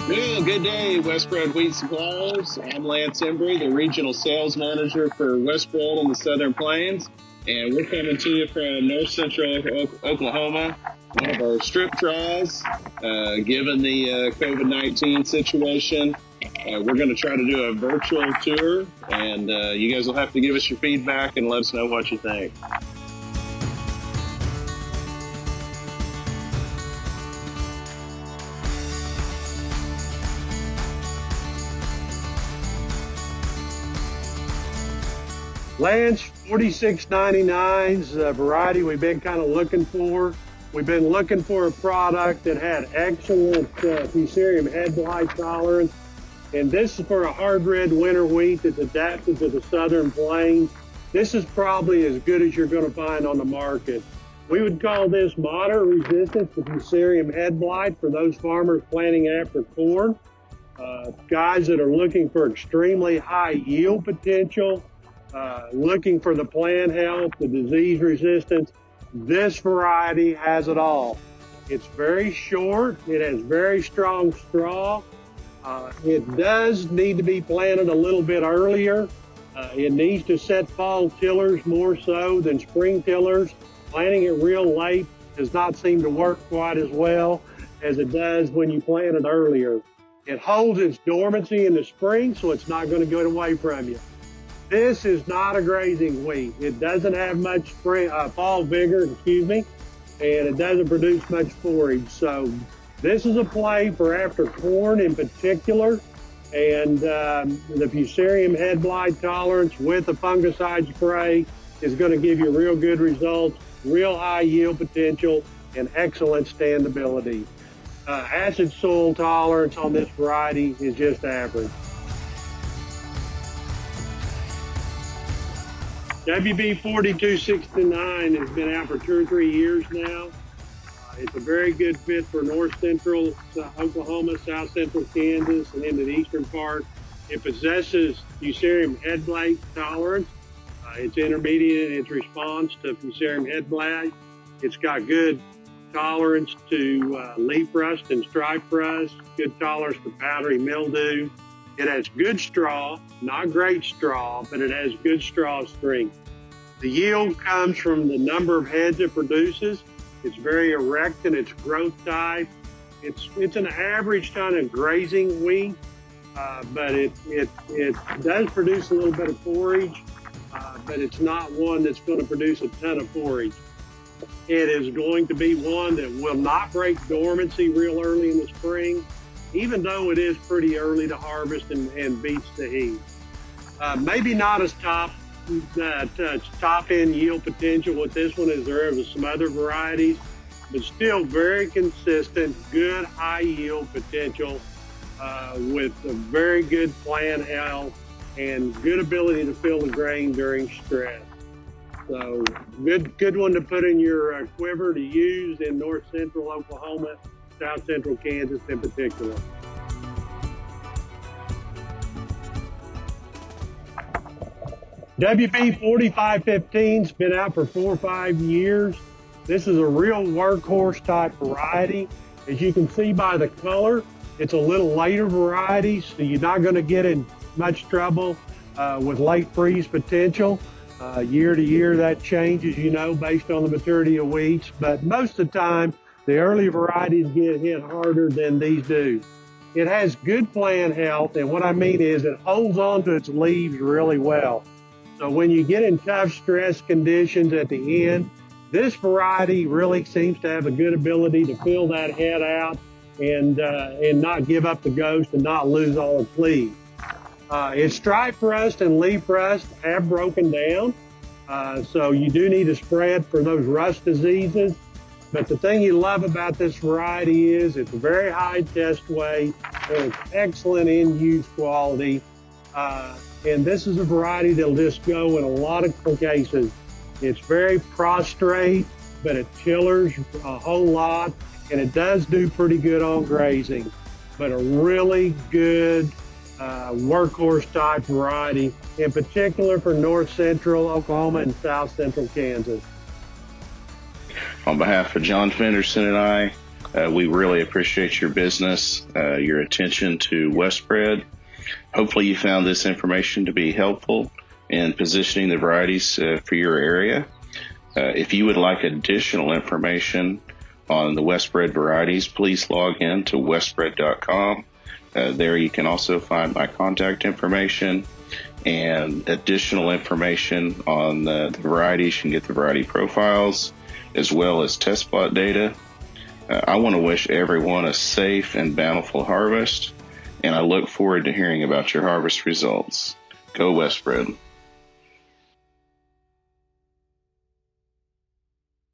Well, good day, WestBred Wheat Suppliers. I'm Lance Embree, the Regional Sales Manager for WestBred on the Southern Plains. And we're coming to you from North Central Oklahoma, one of our strip tries. Given the COVID-19 situation, we're going to try to do a virtual tour, and you guys will have to give us your feedback and let us know what you think. Lance 4699 is a variety we've been kind of looking for. We've been looking for a product that had excellent fusarium head blight tolerance. And this is for a hard red winter wheat that's adapted to the Southern Plains. This is probably as good as you're going to find on the market. We would call this moderate resistance to fusarium head blight for those farmers planting after corn. Guys that are looking for extremely high yield potential, looking for the plant health, the disease resistance. This variety has it all. It's very short. It has very strong straw. It does need to be planted a little bit earlier. It needs to set fall tillers more so than spring tillers. Planting it real late does not seem to work quite as well as it does when you plant it earlier. It holds its dormancy in the spring, so it's not going to go away from you. This is not a grazing wheat. It doesn't have much fall vigor, and it doesn't produce much forage. So this is a play for after corn in particular, and the fusarium head blight tolerance with the fungicide spray is going to give you real good results, real high yield potential, and excellent standability. Acid soil tolerance on this variety is just average. WB 4269 has been out for 2 or 3 years now. It's a very good fit for north central Oklahoma, south central Kansas, and into the eastern part. It possesses fusarium head blight tolerance. It's intermediate in its response to fusarium head blight. It's got good tolerance to leaf rust and stripe rust, good tolerance to powdery mildew. It has good straw, not great straw, but it has good straw strength. The yield comes from the number of heads it produces. It's very erect in its growth type. It's an average kind of grazing wheat, but it does produce a little bit of forage, but it's not one that's going to produce a ton of forage. It is going to be one that will not break dormancy real early in the spring, even though it is pretty early to harvest and beats the heat. Maybe not as top end yield potential with this one as there are with some other varieties, but still very consistent, good high yield potential with a very good plant health and good ability to fill the grain during stress. So good one to put in your quiver to use in north central Oklahoma, south central Kansas in particular. WB 4515's been out for 4 or 5 years. This is a real workhorse type variety. As you can see by the color, it's a little later variety, so you're not going to get in much trouble with late freeze potential. Year to year that changes, based on the maturity of wheats, but most of the time, the early varieties get hit harder than these do. It has good plant health, and what I mean is it holds on to its leaves really well. So when you get in tough stress conditions at the end, this variety really seems to have a good ability to fill that head out and not give up the ghost and not lose all its leaves. Its stripe rust and leaf rust have broken down, so you do need to spray it for those rust diseases. But the thing you love about this variety is it's a very high test weight and it's excellent in-use quality. And this is a variety that'll just go in a lot of cases. It's very prostrate, but it tillers a whole lot, and it does do pretty good on grazing. But a really good workhorse type variety, in particular for north central Oklahoma and south central Kansas. On behalf of John Fenderson and I, We really appreciate your business, your attention to WestBred. Hopefully you found this information to be helpful in positioning the varieties for your area. If you would like additional information on the WestBred varieties, please log in to westbred.com. There you can also find my contact information and additional information on the varieties. You can get the variety profiles as well as test plot data. I want to wish everyone a safe and bountiful harvest, and I look forward to hearing about your harvest results. Go WestBred.